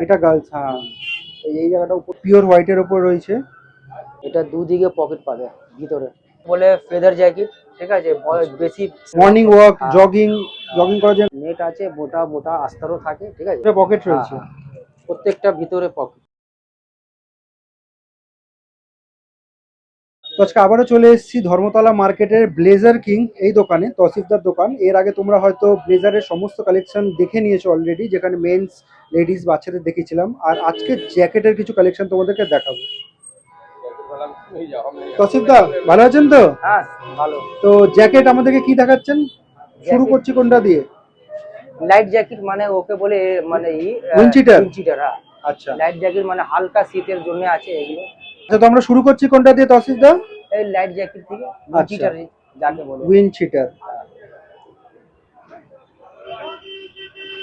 এটা গার্লস, হ্যাঁ। এই জায়গাটা উপর পিওর হোয়াইটের উপর রয়েছে। এটা দুদিকে পকেট পাবে ভিতরে, বলে ফেদার জ্যাকেট, ঠিক আছে। বেশি মর্নিং ওয়াক, জগিং জগিং করার জন্য নেট আছে, মোটা মোটা আস্তরও থাকে, ঠিক আছে। পকেট রয়েছে। প্রত্যেকটা ভিতরে পকেট। তো আজকে আবারও চলে এসেছি ধর্মতলা মার্কেটের ব্লেজার কিং এই দোকানে, তসিফদার দোকান। এর আগে তোমরা হয়তো ব্লেজারের সমস্ত কালেকশন দেখে নিয়েছো অলরেডি, যেখানে মেন্স, লেডিস, বাচ্চাদের দেখিয়েছিলাম। আর আজকে জ্যাকেটের কিছু কালেকশন তোমাদেরকে দেখাবো। তসিফদা ভালো আছেন তো? হ্যাঁ ভালো। তো জ্যাকেট আমাদেরকে কি দেখাচ্ছেন? শুরু করছি কোনটা দিয়ে? লাইট জ্যাকেট মানে ওকে বলে মানে উইন্ডচিটার। উইন্ডচিটার, হ্যাঁ। আচ্ছা লাইট জ্যাকেট মানে হালকা শীতের জন্য আছে এগুলো। আচ্ছা, তো আমরা শুরু করছি কোনটা দিয়ে তসিফদা? এই লাইট জ্যাকেট থেকে, উইন্ডচিটার যাকে বলে। উইন্ডচিটার।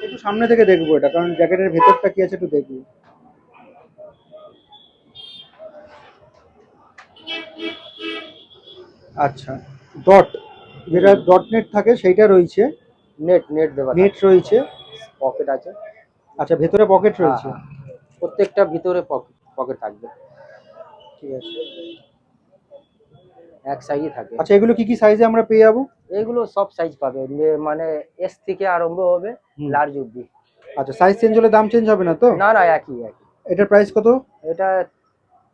একটু সামনে থেকে দেখবো এটা, কারণ জ্যাকেটের ভেতরটা কি আছে একটু দেখবো। আচ্ছা, ডট, যেটা ডট নেট থাকে সেইটা রয়েছে। নেট নেট দেওয়া, নেট রয়েছে, পকেট আছে। আচ্ছা ভেতরে পকেট রয়েছে। প্রত্যেকটা ভিতরে পকেট থাকবে, ঠিক আছে, এক সাইজই থাকে। আচ্ছা এগুলো কি কি সাইজে আমরা পেয়ে যাবো? এগুলো সব সাইজ পাবে, মানে এস থেকে আরম্ভ হবে লার্জ অব্দি। আচ্ছা, সাইজ চেঞ্জ হলে দাম চেঞ্জ হবে না তো? না না, একই একই। এটার প্রাইস কত? এটা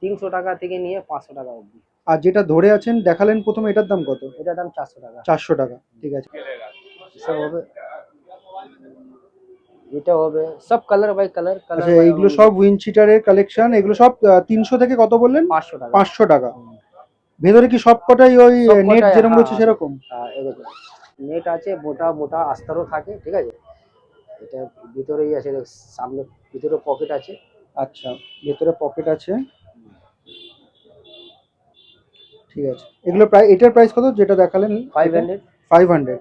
300 টাকা থেকে নিয়ে 500 টাকা অবধি। আর যেটা ধরে আছেন দেখালেন প্রথমে, এটার দাম কত? এটার দাম 400 টাকা। 400 টাকা, ঠিক আছে। সব হবে, এটা হবে সব কালার বাই কালার। আচ্ছা এইগুলো সব উইন্ডচিটারের কালেকশন, এগুলো সব 300 থেকে কত বললেন? 500 টাকা। 500 টাকা। ভেতরে কি সব কটাই ওই নেট যেরকম রয়েছে সেরকম? এরকম নেট আছে, মোটা মোটা আস্তরও থাকে, ঠিক আছে। এটা ভিতরেই আছে, সামনে ভিতরে পকেট আছে। আচ্ছা, ভেতরে পকেট আছে, ঠিক আছে। এগুলো প্রায়, এটার প্রাইস কত যেটা দেখালেন? 500। 500,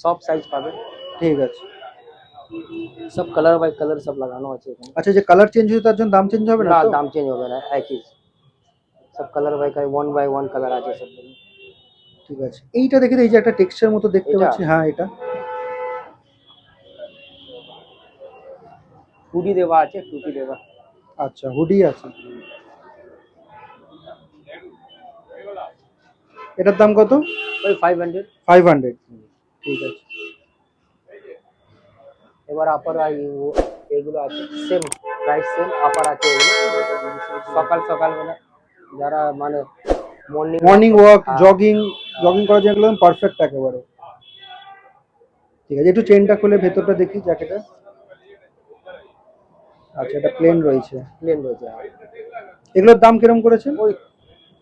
সব সাইজ পাবে, ঠিক আছে। সব কালার বাই কালার সব লাগানো আছে এখানে। আচ্ছা, যে কালার চেঞ্জ হচ্ছে তার জন্য দাম চেঞ্জ হবে না না, তো? দাম চেঞ্জ হবে না, একই। সব কালার বাই কালার, 1 বাই 1 কালার আছে সব, ঠিক আছে। এইটা দেখে, এই যে একটা টেক্সচার মতো দেখতে পাচ্ছি, হ্যাঁ এটা হুডি দেওয়া আছে, টুপি দেওয়া। আচ্ছা, হুডি আছে। এটার দাম কত? ওই 500। 500, ঠিক আছে। এবার আপার এগুলো আছে, সেম প্রাইস, সেম আপার আছে এগুলো। সকাল সকাল মানে যারা মানে মর্নিং ওয়াক, জগিং করার জন্য একদম পারফেক্ট একেবারে। ঠিক আছে, একটু চেনটা খুলে ভেতরটা দেখি জ্যাকেটের। আচ্ছা, এটা প্লেন রয়েছে। প্লেন রয়েছে। এগুলোর দাম কিরকম করেছেন? ওই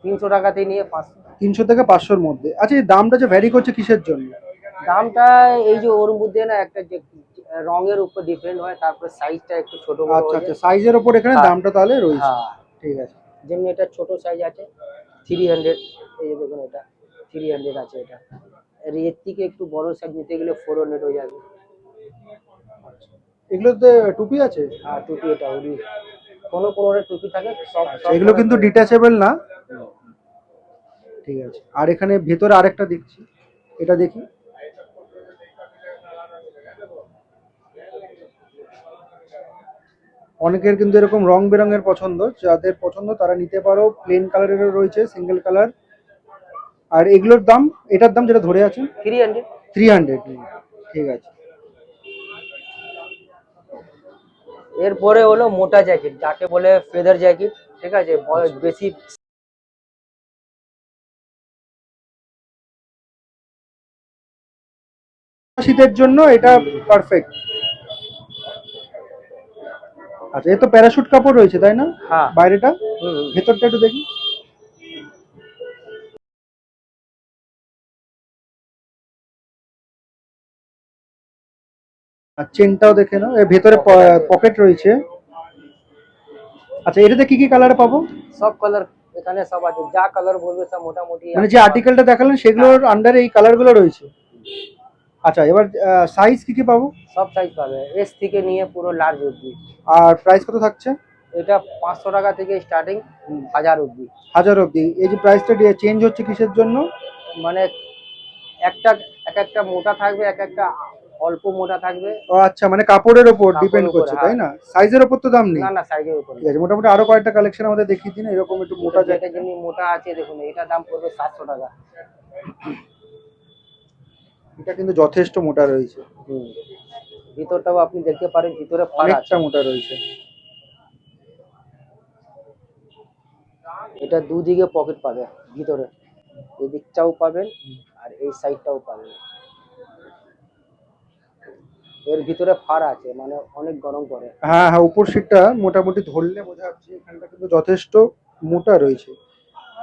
300 টাকাতে নিয়ে 500। 300 থেকে 500-র মধ্যে। আচ্ছা, এই দামটা যে ভ্যারি করছে কিসের জন্য? দামটা এই যে ওর মধ্যে না একটা যে রঙের উপর ডিপেন্ড হয়, তারপর সাইজটা একটু ছোট বড় আচ্ছা হয়ে আচ্ছা, যায়। সাইজের উপর এখানে দামটা তাহলে রয়েছে। হ্যাঁ, ঠিক আছে। যেমনি এটা ছোট সাইজ আছে 300, এই যে দেখুন এটা 300 আছে। এটা আর এর থেকে একটু বড় সাইজ নিতে গেলে 400 হয়ে যাবে। এগুলোতে টুপি আছে? আর টুপি, এটা ওই কোনো টুপি থাকে সব। এগুলো কিন্তু ডিটাচেবল না, ঠিক আছে। আর এখানে ভেতরে আরেকটা দেখছি, এটা দেখি। অনেকের কিন্তু এরকম রং বেরঙের পছন্দ, যাদের পছন্দ তারা নিতে পারো। প্লেন কালারেরও রয়েছে, সিঙ্গেল কালার। আর এগুলোর দাম, এটার দাম যেটা ধরে আছে 300। 300, ঠিক আছে। এরপরে হলো মোটা জ্যাকেট, যাকে বলে ফেদার জ্যাকেট, ঠিক আছে। বেশি শীতের জন্য এটা পারফেক্ট। আচ্ছা, এ তো প্যারাশুট কাপড় রয়েছে তাই না? হ্যাঁ। বাইরেটা, ভেতরটা একটু দেখি। আর চেনটাও দেখে নাও, এর ভেতরে পকেট রয়েছে। আচ্ছা, এটাতে কি কি কালার পাবো? সব কালার এখানে সব আছে, যা কালার বলবে সব মোটামুটি। মানে যে আর্টিকেলটা দেখালেন সেগুলোর আন্ডারে এই কালারগুলো রয়েছে। আচ্ছা, এবার সাইজ কি কি পাবো? সব সাইজ পাবে, এস থেকে নিয়ে পুরো লার্জ অবধি। আর প্রাইস কত থাকছে? এটা 500 টাকা থেকে স্টার্টিং 1000 অবধি। 1000 অবধি। এই যে প্রাইসটা চেঞ্জ হচ্ছে কিসের জন্য? মানে একটা এক একটা মোটা থাকবে, এক একটা অল্প মোটা থাকবে। ও আচ্ছা, মানে কাপড়ের ওপর কাপড়ের ডিপেন্ড উপর, করছে, হ্যাঁ। তাই না? সাইজের ওপর তো দাম নেই। না না, সাইজের উপর ঠিক আছে, মোটামুটি আরো কয়েকটা কালেকশন আমাদের দেখিয়ে দিন এরকম একটু মোটা যেটা জ্যাকেট। যেমনি মোটা আছে দেখুন, এটা দাম পড়বে 700 টাকা। এটা কিন্তু যথেষ্ট মোটা রয়েছে, হুম, ভিতরটাও আপনি দেখতে পারেন, ভিতরে ফাড় আছে। অনেকটা মোটা রয়েছে। এটা দুদিকে পকেট পাবে ভিতরে, এই দিকটাও পাবেন আর এই সাইডটাও পাবেন। এর ভিতরে ফাড় আছে, মানে অনেক গরম করে। হ্যাঁ হ্যাঁ, উপর সিটটা মোটামুটি ধরলে বোঝা যাচ্ছে এখানটা কিন্তু যথেষ্ট মোটা রয়েছে।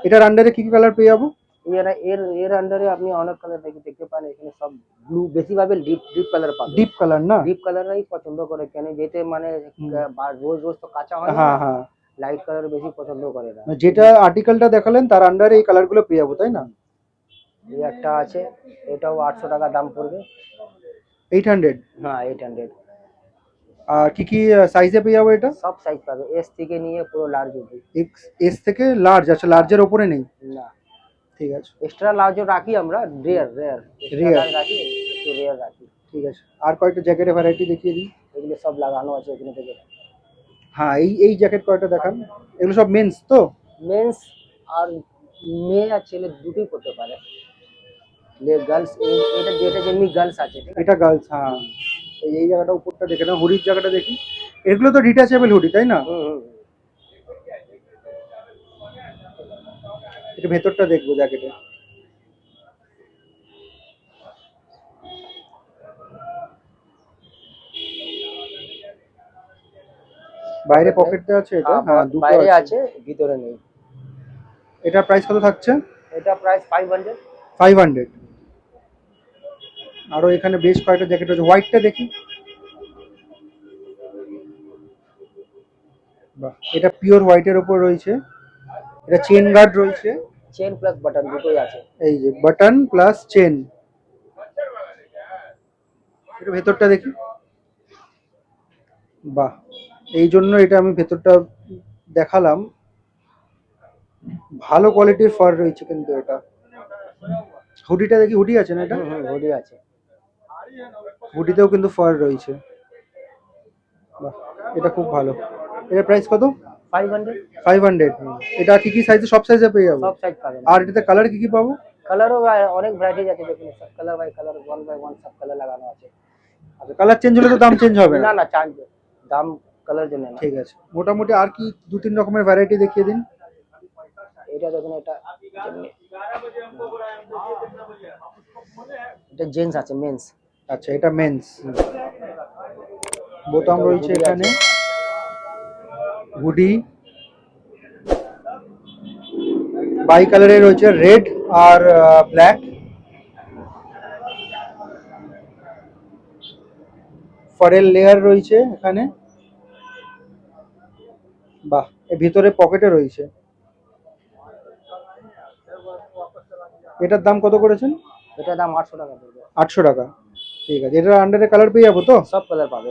এটার আন্ডারে কি কি কালার পেয়ে যাবো? এর এর এর আন্ডারে আপনি অনেক কালার দেখতে পান, এখানে সব ব্লু বেশি পাবেন, ডিপ ডিপ কালার পাবেন। ডিপ কালার না? ডিপ কালারই পছন্দ করে, কেন যেতে মানে রোজ রোজ তো কাঁচা হয় না, হ্যাঁ হ্যাঁ, লাইট কালার বেশি পছন্দ করে না। মানে যেটা আর্টিকেলটা দেখালেন তার আন্ডারে এই কালারগুলো পেয়ে যাবো, তাই না? এই একটা আছে, এটাও 800 টাকা দাম পড়বে। 800? হ্যাঁ, 800। আর কি কি সাইজে পেয়ে যাবো এটা? সব সাইজ পাবে, এস থেকে নিয়ে পুরো লার্জ অবধি। এস থেকে লার্জ? আচ্ছা, লার্জের ওপরে নেই? না, ঠিক আছে, এক্সট্রা লার্জও রাখি আমরা, রেয়ার রেয়ার Rare। রাখি, একটু রেয়ার রাখি। ঠিক আছে। আর কয়েকটা জ্যাকেটের ভ্যারাইটি দেখিয়ে দিন। এগুলো সব লাগানো আছে এখানে থেকে। হ্যাঁ, এই এই জ্যাকেট কয়টা দেখান। এগুলো সব মেন্স তো? মেন্স আর মেয়ে আর ছেলে দুটোই করতে পারে। গার্লস, এটা যেটা যেমনি গার্লস আছে, ঠিক আছে। এটা গার্লস, হ্যাঁ। এই এই জায়গাটা উপরটা দেখে না, হুডির জায়গাটা দেখি। এগুলো তো ডিটাচেবল হুডি, তাই না? হুম হুম। এটা ভেতরটা দেখবো জ্যাকেটে। বাইরে পকেট দেওয়া আছে এটা? হ্যাঁ, দুটো বাইরে আছে। আছে, ভিতরে নেই। এটা প্রাইস কত থাকছে? এটা প্রাইস 500। 500। আরো এখানে বেশ কয়েকটা জ্যাকেট রয়েছে, হোয়াইটটা দেখি। বাহ, এটা পিওর হোয়াইটের উপর রয়েছে। এটা চেন গার্ড রয়েছে। চেন প্লাস বাটন দুটোই আছে। এই যে বাটন প্লাস চেন। এটা ভেতরটা দেখি। বাহ, এই জন্য এটা আমি ভেতরটা দেখালাম। ভালো কোয়ালিটির ফার রয়েছে কিন্তু এটা। হুডিটা দেখি, হুডি আছে না এটা? হুম হুম, হুডি আছে। হুডিতেও কিন্তু ফার রয়েছে। বাহ, এটা খুব ভালো। এটার প্রাইস কত? 500। 500। এটা কি কি সাইজে? সব সাইজে পেয়ে যাবো? সব সাইজ পাবেন। আর এটাতে কালার কি কি পাবো? কালারও অনেক ভ্যারাইটিজ আছে, দেখুন সব colour by colour, one by one সব কালার লাগানো আছে। আচ্ছা, কালার চেঞ্জ হলে তো দাম চেঞ্জ হবে না না? না, চার্জ দাম কালার জন্য না। ঠিক আছে, মোটামুটি আর কি দু তিন রকমের ভ্যারাইটি দেখিয়ে দিন। এটা দেখুন, এটা জেন্টস আছে, মেন্স। আচ্ছা, এটা মেন্স। বোতাম এটা রয়েছে hoodie এখানে, আছে। হুডি বাই কালারে রয়েছে, রেড আর ব্ল্যাক। ফরেল লেয়ার রয়েছে এখানে। বাহ, এর ভিতরে পকেটে রয়েছে। এটার দাম কত করেছেন? এটার দাম 800 টাকা পড়বে। 800 টাকা। ঠিক আছে, এটার আন্ডারে কালার পেয়ে যাবো তো? সব কালার পাবে।